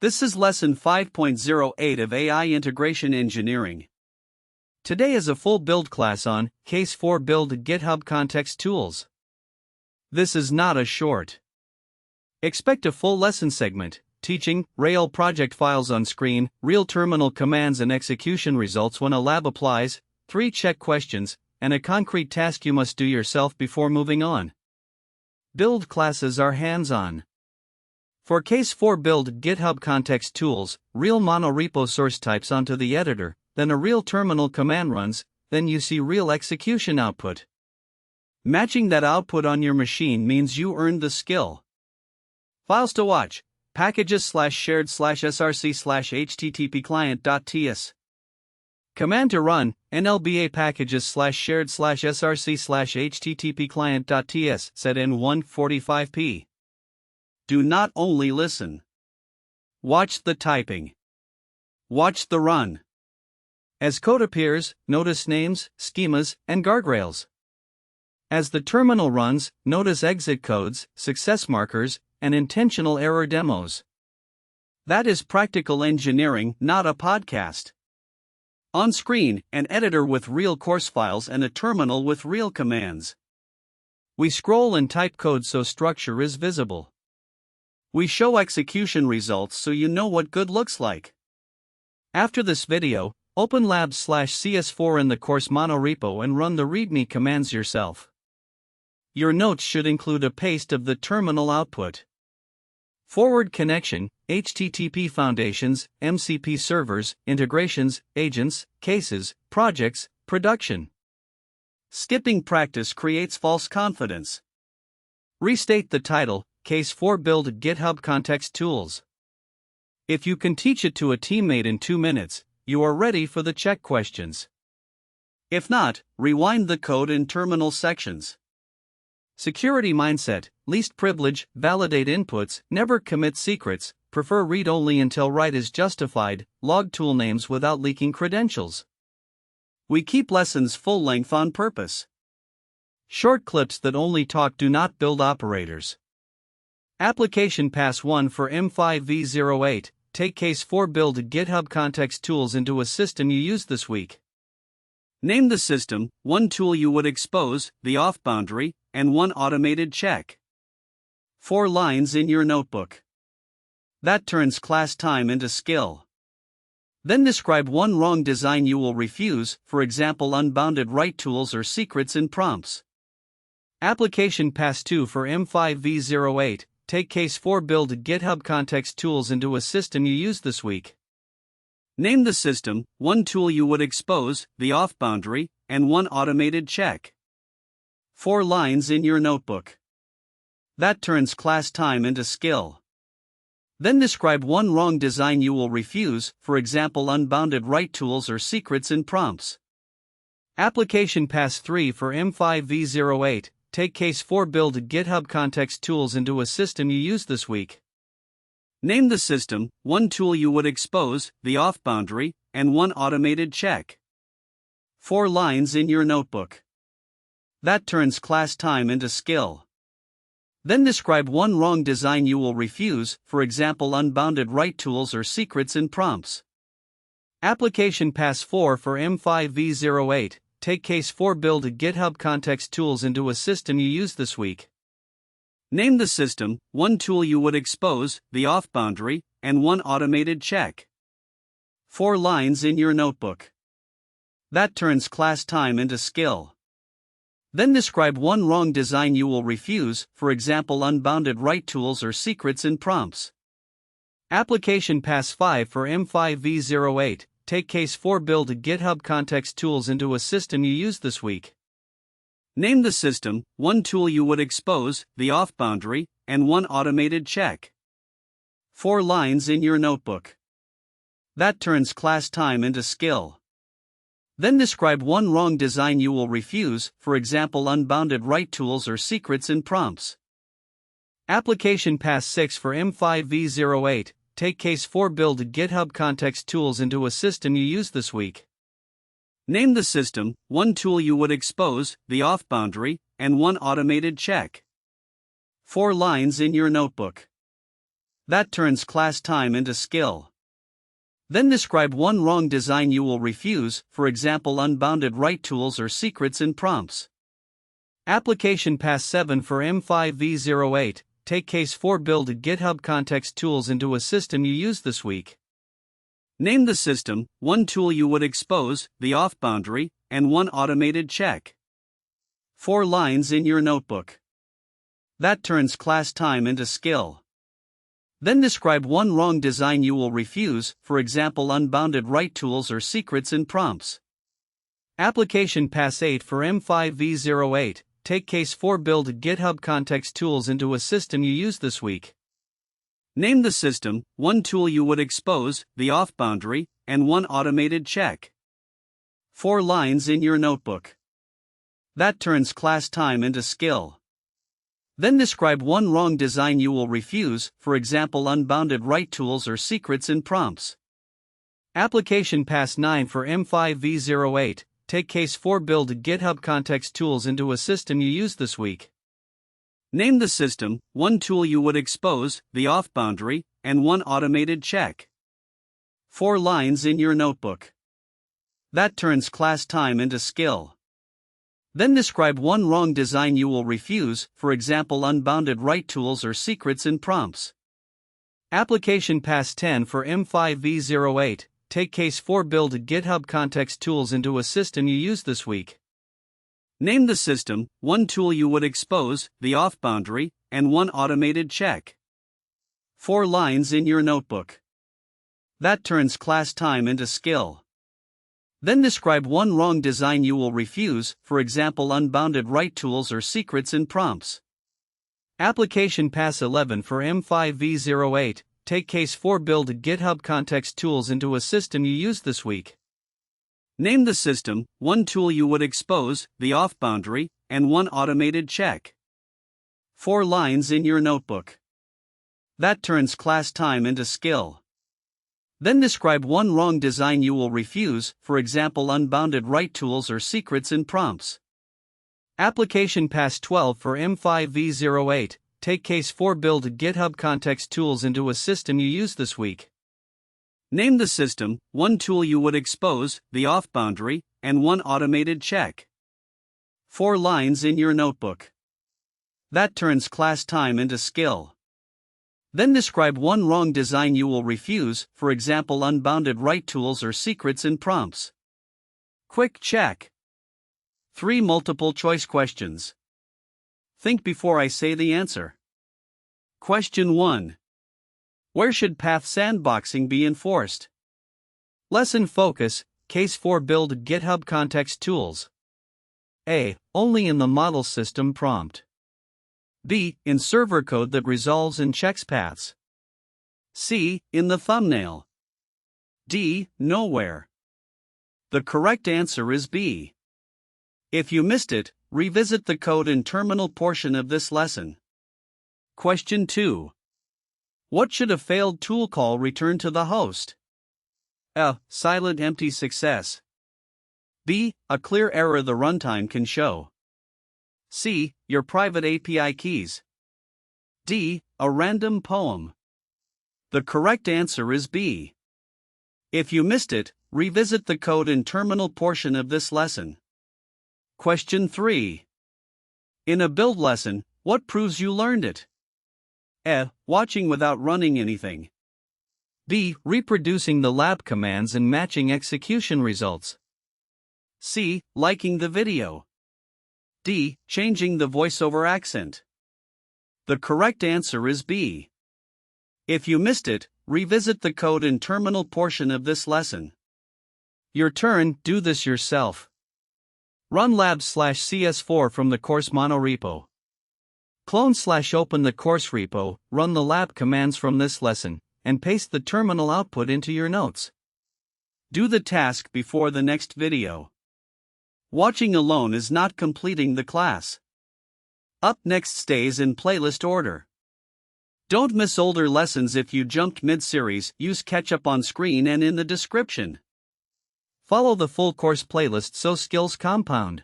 This is lesson 5.08 of AI Integration Engineering. Today is a full build class on Case 4 Build GitHub Context Tools. This is not a short. Expect a full lesson segment, teaching Rail project files on screen, real terminal commands and execution results when a lab applies, 3 check questions, and a concrete task you must do yourself before moving on. Build classes are hands-on. For Case 4 Build GitHub Context Tools, real monorepo source types onto the editor, then a real terminal command runs, then you see real execution output. Matching that output on your machine means you earned the skill. Files to watch: packages/shared/src/http client.ts. Command to run: nlba packages/shared/src/http client.ts set in 145p. Do not only listen. Watch the typing. Watch the run. As code appears, notice names, schemas, and guardrails. As the terminal runs, notice exit codes, success markers, and intentional error demos. That is practical engineering, not a podcast. On screen, an editor with real course files and a terminal with real commands. We scroll and type code so structure is visible. We show execution results so you know what good looks like. After this video, open labs/cs4 in the course monorepo and run the README commands yourself. Your notes should include a paste of the terminal output. Forward connection, HTTP foundations, MCP servers, integrations, agents, cases, projects, production. Skipping practice creates false confidence. Restate the title: Case 4 Build GitHub Context Tools. If you can teach it to a teammate in 2 minutes, you are ready for the check questions. If not, rewind the code in terminal sections. Security mindset: least privilege, validate inputs, never commit secrets, prefer read only until write is justified, log tool names without leaking credentials. We keep lessons full length on purpose. Short clips that only talk do not build operators. Application Pass 1 for M5V08, take Case 4 Build GitHub Context Tools into a system you use this week. Name the system, 1 tool you would expose, the off boundary, and 1 automated check. 4 lines in your notebook. That turns class time into skill. Then describe 1 wrong design you will refuse, for example unbounded write tools or secrets in prompts. Application Pass 2 for M5V08, take Case 4 Build GitHub Context Tools into a system you use this week. Name the system, 1 tool you would expose, the off boundary, and 1 automated check. 4 lines in your notebook. That turns class time into skill. Then describe 1 wrong design you will refuse, for example unbounded write tools or secrets in prompts. Application Pass 3 for M5V08, take Case 4 Build GitHub Context Tools into a system you use this week. Name the system, 1 tool you would expose, the off boundary, and 1 automated check. 4 lines in your notebook. That turns class time into skill. Then describe 1 wrong design you will refuse, for example unbounded write tools or secrets in prompts. Application Pass 4 for M5V08, take Case 4 Build GitHub Context Tools into a system you use this week. Name the system, 1 tool you would expose, the off boundary, and 1 automated check. 4 lines in your notebook. That turns class time into skill. Then describe 1 wrong design you will refuse, for example unbounded write tools or secrets in prompts. Application Pass 5 for M5V08, take Case 4 Build GitHub Context Tools into a system you use this week. Name the system, 1 tool you would expose, the off boundary, and 1 automated check. 4 lines in your notebook. That turns class time into skill. Then describe 1 wrong design you will refuse, for example unbounded write tools or secrets in prompts. Application Pass 6 for M5V08, take Case 4 Build GitHub Context Tools into a system you use this week. Name the system, 1 tool you would expose, the off boundary, and 1 automated check. 4 lines in your notebook. That turns class time into skill. Then describe one wrong design you will refuse, for example unbounded write tools or secrets in prompts. Application Pass 7 for M5V08, take case 4 build GitHub context tools into a system you use this week. Name the system, one tool you would expose, the off boundary, and one automated check. 4 lines in your notebook. That turns class time into skill. Then describe one wrong design you will refuse, for example unbounded write tools or secrets in prompts. Application Pass 8 for M5V08, take case 4 build GitHub context tools into a system you use this week. Name the system, one tool you would expose, the off boundary, and one automated check. 4 lines in your notebook. That turns class time into skill. Then describe one wrong design you will refuse, for example unbounded write tools or secrets in prompts. Application Pass 9 for M5V08, take case 4 build GitHub context tools into a system you use this week. Name the system, one tool you would expose, the off boundary, and one automated check. 4 lines in your notebook. That turns class time into skill. Then describe one wrong design you will refuse, for example unbounded write tools or secrets in prompts. Application Pass 10 for M5V08, take case 4 build GitHub context tools into a system you use this week. Name the system, one tool you would expose, the off boundary, and one automated check. 4 lines in your notebook. That turns class time into skill. Then describe one wrong design you will refuse, for example unbounded write tools or secrets in prompts. Application Pass 11 for M5V08, take case 4 build GitHub context tools into a system you use this week. Name the system, one tool you would expose, the off boundary, and one automated check. 4 lines in your notebook. That turns class time into skill. Then describe one wrong design you will refuse, for example unbounded write tools or secrets in prompts. Application Pass 12 for M5V08, take case 4 build GitHub context tools into a system you use this week. Name the system, one tool you would expose, the off boundary, and one automated check. 4 lines in your notebook. That turns class time into skill. Then describe one wrong design you will refuse, for example unbounded write tools or secrets in prompts. Quick check. 3 multiple choice questions. Think before I say the answer. Question 1. Where should path sandboxing be enforced? Lesson focus, case 4 build GitHub context tools. A. Only in the model system prompt. B. In server code that resolves and checks paths. C. In the thumbnail. D. Nowhere. The correct answer is B. If you missed it, revisit the code and terminal portion of this lesson. Question 2. What should a failed tool call return to the host? A. Silent empty success. B. A clear error the runtime can show. C. Your private API keys. D. A random poem. The correct answer is B. If you missed it, revisit the code and terminal portion of this lesson. Question 3. In a build lesson, what proves you learned it? A. Watching without running anything. B. Reproducing the lab commands and matching execution results. C. Liking the video. D. Changing the voiceover accent. The correct answer is B. If you missed it, revisit the code and terminal portion of this lesson. Your turn, do this yourself. Run labs/cs4 from the course mono repo. Clone/open the course repo, run the lab commands from this lesson, and paste the terminal output into your notes. Do the task before the next video. Watching alone is not completing the class. Up next stays in playlist order. Don't miss older lessons if you jumped mid-series, use catch-up on screen and in the description. Follow the full course playlist so skills compound.